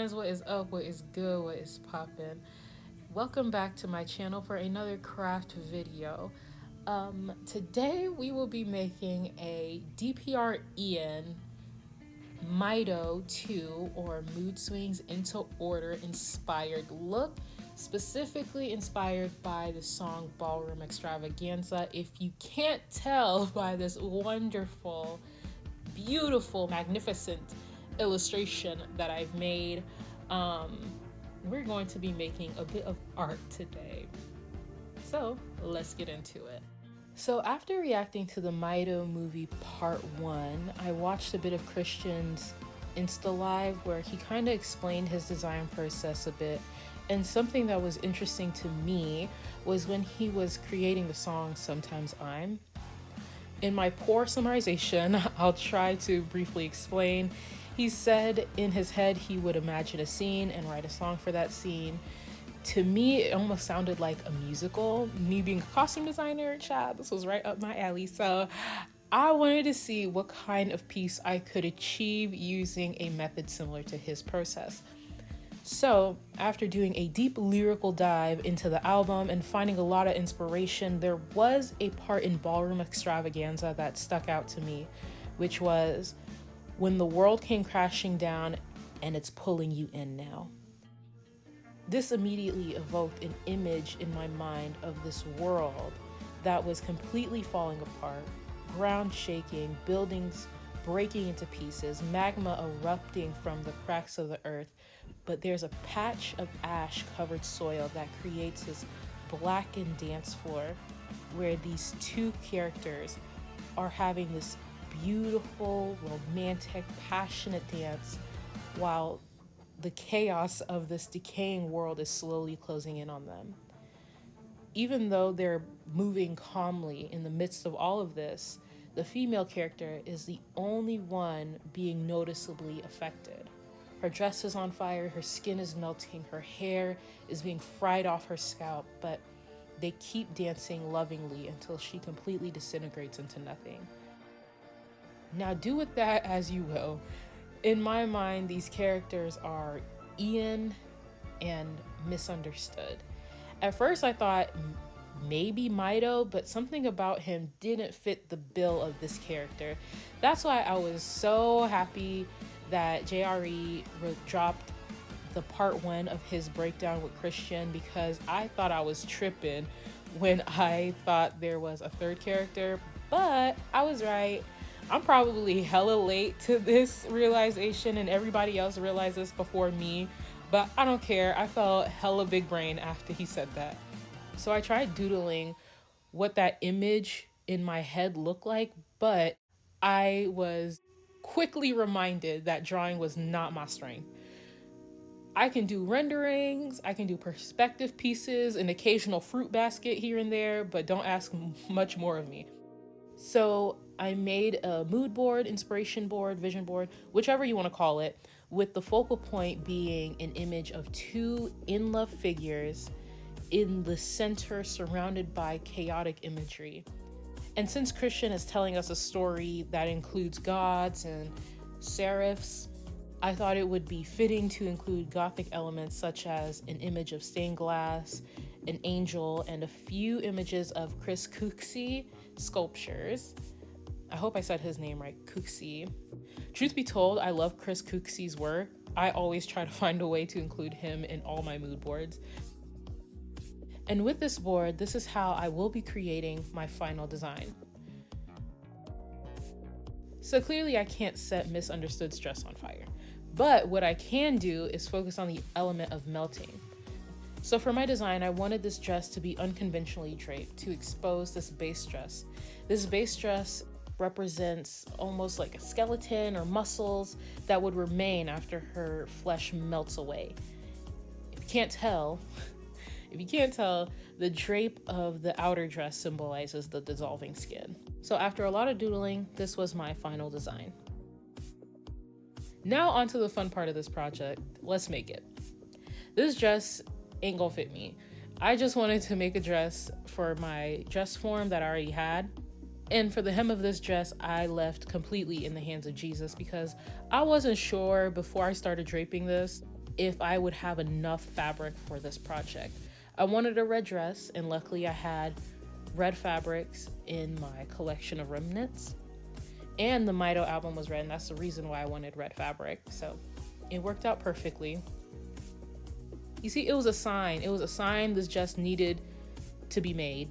friends, what is up, what is good, what is poppin'? Welcome back to my channel for another craft video. Today we will be making a DPR Ian Mito 2 or Mood Swings into Order inspired look, specifically inspired by the song Ballroom Extravaganza. If you can't tell by this wonderful, beautiful, magnificent illustration that I've made, we're going to be making a bit of art today. So let's get into it. So after reacting to the Mito movie part 1, I watched a bit of Christian's Insta Live where he kind of explained his design process a bit. And something that was interesting to me was when he was creating the song Sometimes I'm. In my poor summarization, I'll try to briefly explain. He said in his head he would imagine a scene and write a song for that scene. To me, it almost sounded like a musical. Me being a costume designer, child, this was right up my alley. So I wanted to see what kind of piece I could achieve using a method similar to his process. So after doing a deep lyrical dive into the album and finding a lot of inspiration, there was a part in Ballroom Extravaganza that stuck out to me, which was when the world came crashing down and it's pulling you in now. This immediately evoked an image in my mind of this world that was completely falling apart, ground shaking, buildings breaking into pieces, magma erupting from the cracks of the earth, but there's a patch of ash-covered soil that creates this blackened dance floor where these two characters are having this beautiful, romantic, passionate dance while the chaos of this decaying world is slowly closing in on them. Even though they're moving calmly in the midst of all of this, the female character is the only one being noticeably affected. Her dress is on fire, her skin is melting, her hair is being fried off her scalp, but they keep dancing lovingly until she completely disintegrates into nothing. Now do with that as you will. In my mind, these characters are Ian and Misunderstood. At first I thought maybe Mito, but something about him didn't fit the bill of this character. That's why I was so happy that JRE dropped the part 1 of his breakdown with Christian, because I thought I was tripping when I thought there was a third character, but I was right. I'm probably hella late to this realization and everybody else realized this before me, but I don't care. I felt hella big brain after he said that. So I tried doodling what that image in my head looked like, but I was quickly reminded that drawing was not my strength. I can do renderings, I can do perspective pieces, an occasional fruit basket here and there, but don't ask much more of me. So I made a mood board, inspiration board, vision board, whichever you want to call it, with the focal point being an image of two in-love figures in the center surrounded by chaotic imagery. And since Christian is telling us a story that includes gods and seraphs, I thought it would be fitting to include gothic elements such as an image of stained glass, an angel, and a few images of Chris Cooksey sculptures. I hope I said his name right, Cooksey. Truth be told, I love Chris Cooksey's work. I always try to find a way to include him in all my mood boards. And with this board, this is how I will be creating my final design. So clearly I can't set Misunderstood's dress on fire, but what I can do is focus on the element of melting. So for my design, I wanted this dress to be unconventionally draped to expose this base dress. This base dress represents almost like a skeleton or muscles that would remain after her flesh melts away. If you can't tell, the drape of the outer dress symbolizes the dissolving skin. So after a lot of doodling, this was my final design. Now onto the fun part of this project. Let's make it. This dress ain't gonna fit me. I just wanted to make a dress for my dress form that I already had. And for the hem of this dress, I left completely in the hands of Jesus because I wasn't sure before I started draping this if I would have enough fabric for this project. I wanted a red dress, and luckily I had red fabrics in my collection of remnants. And the Mito album was red, and that's the reason why I wanted red fabric. So it worked out perfectly. You see, it was a sign. It was a sign this just needed to be made.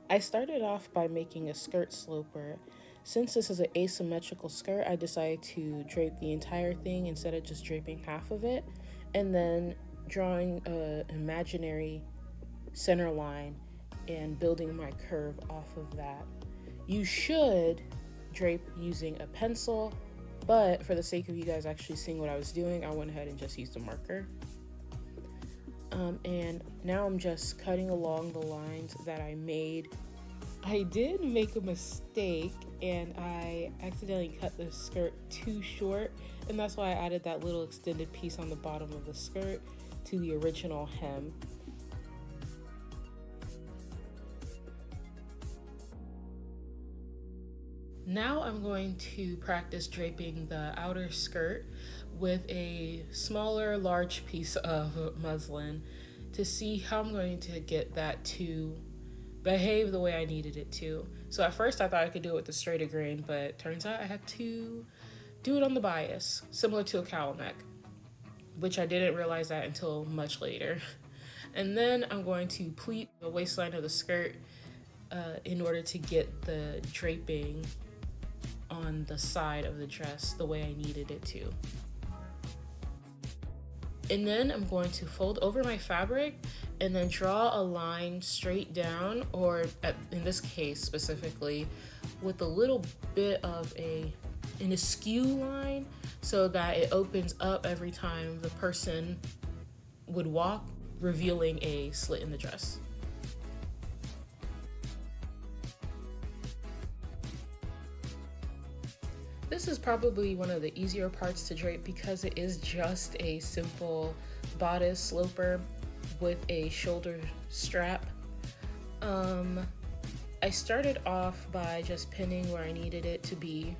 I started off by making a skirt sloper. Since this is an asymmetrical skirt, I decided to drape the entire thing instead of just draping half of it, and then drawing an imaginary center line and building my curve off of that. You should drape using a pencil, but for the sake of you guys actually seeing what I was doing, I went ahead and just used a marker. And now I'm just cutting along the lines that I made. I did make a mistake and I accidentally cut the skirt too short, and that's why I added that little extended piece on the bottom of the skirt to the original hem. Now I'm going to practice draping the outer skirt with a smaller, large piece of muslin to see how I'm going to get that to behave the way I needed it to. So at first I thought I could do it with the straighter grain, but turns out I had to do it on the bias, similar to a cowl neck, which I didn't realize that until much later. And then I'm going to pleat the waistline of the skirt in order to get the draping on the side of the dress the way I needed it to. And then I'm going to fold over my fabric and then draw a line straight down, or in this case specifically, with a little bit of an askew line so that it opens up every time the person would walk, revealing a slit in the dress. This is probably one of the easier parts to drape because it is just a simple bodice sloper with a shoulder strap. I started off by just pinning where I needed it to be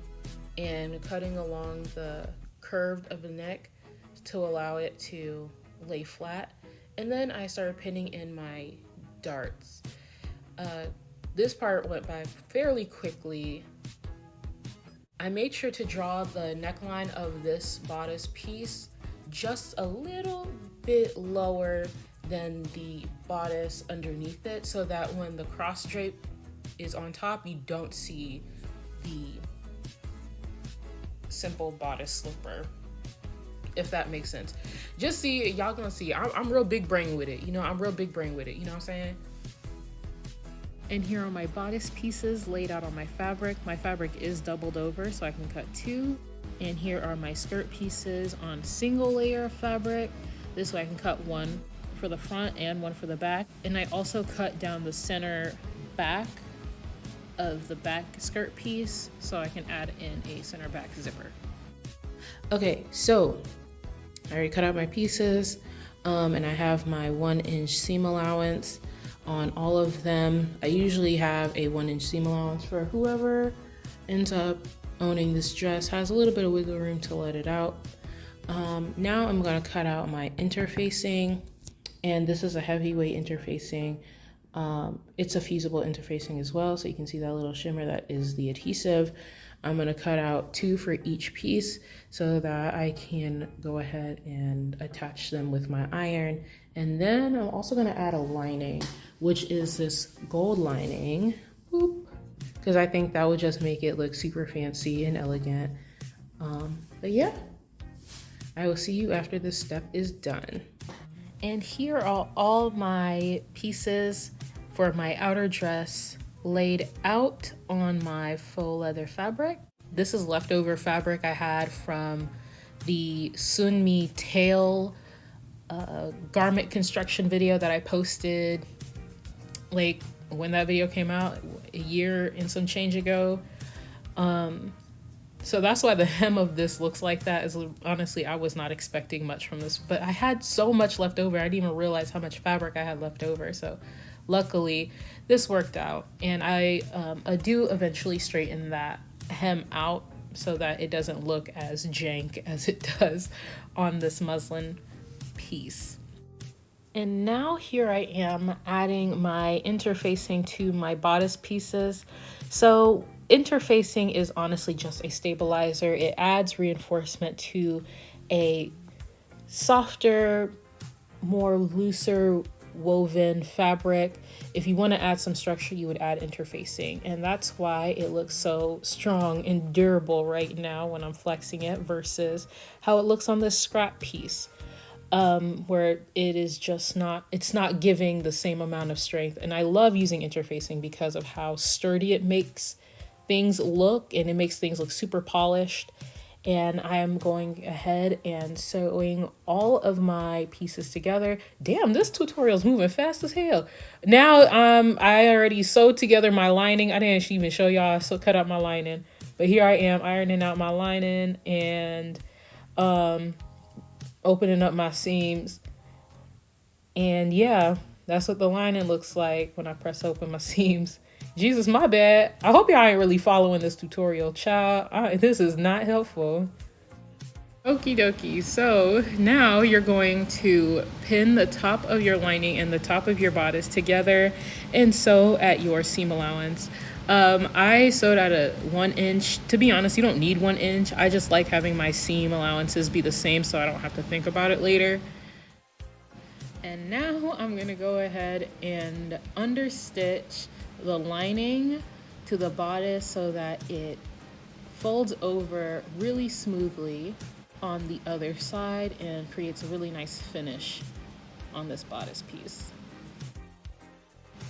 and cutting along the curve of the neck to allow it to lay flat. And then I started pinning in my darts. This part went by fairly quickly. I made sure to draw the neckline of this bodice piece just a little bit lower than the bodice underneath it, so that when the cross drape is on top, you don't see the simple bodice slipper, if that makes sense. Just see, y'all gonna see, I'm real big brain with it, you know, I'm real big brain with it, you know what I'm saying? And here are my bodice pieces laid out on my fabric. My fabric is doubled over so I can cut two. And here are my skirt pieces on single layer of fabric. This way I can cut one for the front and one for the back. And I also cut down the center back of the back skirt piece so I can add in a center back zipper. Okay, so I already cut out my pieces and I have my 1-inch seam allowance on all of them. I usually have a 1-inch seam allowance for whoever ends up owning this dress, has a little bit of wiggle room to let it out. Now I'm gonna cut out my interfacing, and this is a heavyweight interfacing. It's a fusible interfacing as well, so you can see that little shimmer, that is the adhesive. I'm gonna cut out 2 for each piece so that I can go ahead and attach them with my iron. And then I'm also gonna add a lining, which is this gold lining, because I think that would just make it look super fancy and elegant. But yeah, I will see you after this step is done. And here are all my pieces for my outer dress laid out on my faux leather fabric. This is leftover fabric I had from the Sunmi tail garment construction video that I posted, like when that video came out, a year and some change ago. So that's why the hem of this looks like that. Is honestly, I was not expecting much from this, but I had so much left over. I didn't even realize how much fabric I had left over. So luckily this worked out, and I do eventually straighten that hem out so that it doesn't look as jank as it does on this muslin piece. And now here I am adding my interfacing to my bodice pieces. So interfacing is honestly just a stabilizer. It adds reinforcement to a softer, more looser woven fabric. If you want to add some structure, you would add interfacing, and that's why it looks so strong and durable right now when I'm flexing it versus how it looks on this scrap piece, where it is just not, it's not giving the same amount of strength. And I love using interfacing because of how sturdy it makes things look, and it makes things look super polished. And I am going ahead and sewing all of my pieces together. Damn, this tutorial is moving fast as hell. Now, I already sewed together my lining. I didn't even show y'all, so cut out my lining. But here I am ironing out my lining and opening up my seams. And yeah, that's what the lining looks like when I press open my seams. Jesus, my bad. I hope y'all ain't really following this tutorial, child. This is not helpful. Okie dokie. So now you're going to pin the top of your lining and the top of your bodice together and sew at your seam allowance. I sewed at a 1 inch. To be honest, you don't need 1 inch. I just like having my seam allowances be the same so I don't have to think about it later. And now I'm gonna go ahead and understitch the lining to the bodice so that it folds over really smoothly on the other side and creates a really nice finish on this bodice piece.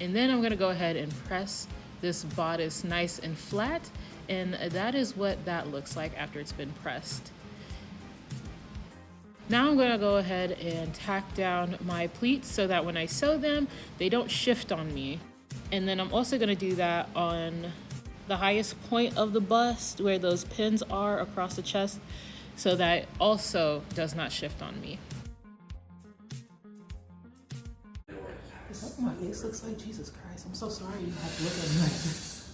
And then I'm gonna go ahead and press this bodice nice and flat, and that is what that looks like after it's been pressed. Now I'm gonna go ahead and tack down my pleats so that when I sew them, they don't shift on me. And then I'm also gonna do that on the highest point of the bust where those pins are across the chest so that also does not shift on me. Is that what my face looks like? Jesus Christ, I'm so sorry you have to look at me like this.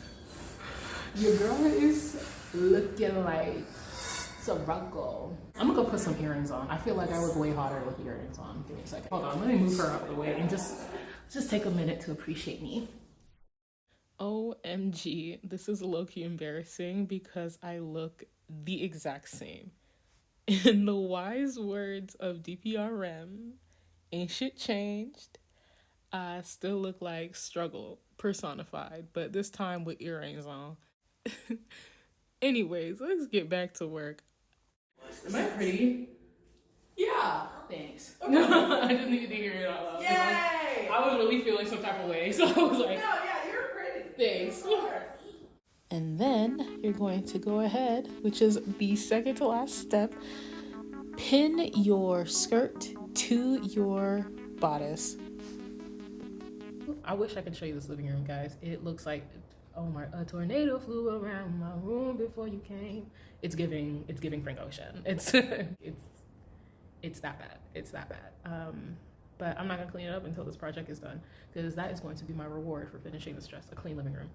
Your girl is looking like struggle. I'm gonna go put some earrings on. I feel like I look way hotter with earrings on. Give me a second. Hold on, let me move her out of the way and just take a minute to appreciate me. OMG, this is low-key embarrassing because I look the exact same. In the wise words of DPRM, ain't shit changed. I still look like struggle personified, but this time with earrings on. Anyways, let's get back to work. Am I pretty? Yeah. Thanks. Okay. I just needed to hear it out loud. Yay! I was really feeling some type of way, so I was like, No, yeah, you're pretty. thanks. And then you're going to go ahead, which is the second to last step, pin your skirt to your bodice. I wish I could show you this living room, guys. It looks like, oh my, a tornado flew around my room before you came. It's giving Frank Ocean. It's it's that bad. It's that bad. But I'm not gonna clean it up until this project is done, because that is going to be my reward for finishing this dress, a clean living room.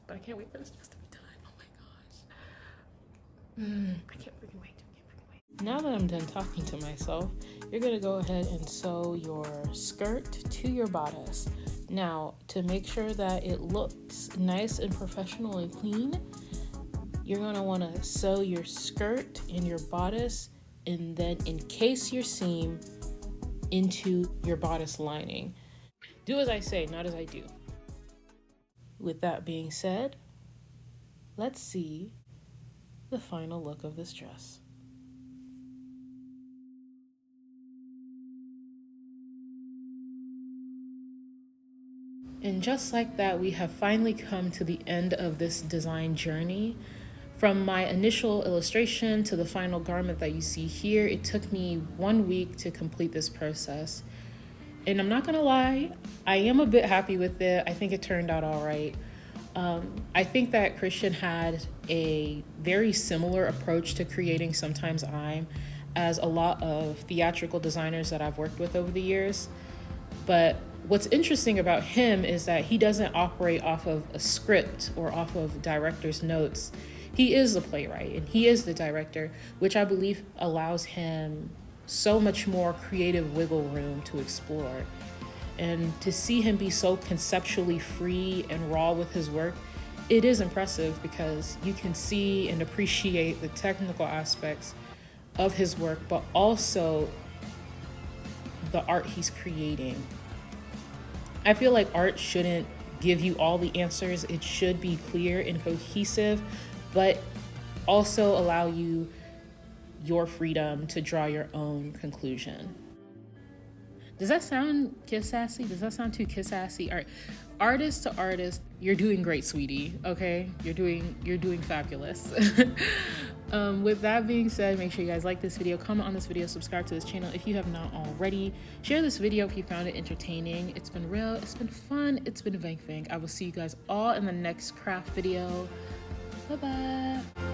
But I can't wait for this dress to be done. Oh my gosh. I can't freaking wait. Now that I'm done talking to myself, you're gonna go ahead and sew your skirt to your bodice. Now, to make sure that it looks nice and professional and clean, you're gonna wanna sew your skirt and your bodice and then encase your seam into your bodice lining. Do as I say, not as I do. With that being said, let's see the final look of this dress. And just like that, we have finally come to the end of this design journey. From my initial illustration to the final garment that you see here, it took me 1 week to complete this process. And I'm not gonna lie, I am a bit happy with it. I think it turned out all right. I think that Christian had a very similar approach to creating Sometimes I'm as a lot of theatrical designers that I've worked with over the years. But what's interesting about him is that he doesn't operate off of a script or off of director's notes. he is the playwright and he is the director, which I believe allows him so much more creative wiggle room to explore. And to see him be so conceptually free and raw with his work, it is impressive because you can see and appreciate the technical aspects of his work, but also the art he's creating. I feel like art shouldn't give you all the answers. It should be clear and cohesive, but also allow you your freedom to draw your own conclusion. Does that sound kiss sassy? Does that sound too kiss sassy? All right, artist to artist, you're doing great, sweetie. Okay, you're doing fabulous. With that being said, make sure you guys like this video, comment on this video, subscribe to this channel if you have not already. Share this video if you found it entertaining. It's been real, it's been fun, it's been vank. I will see you guys all in the next craft video. Bye bye.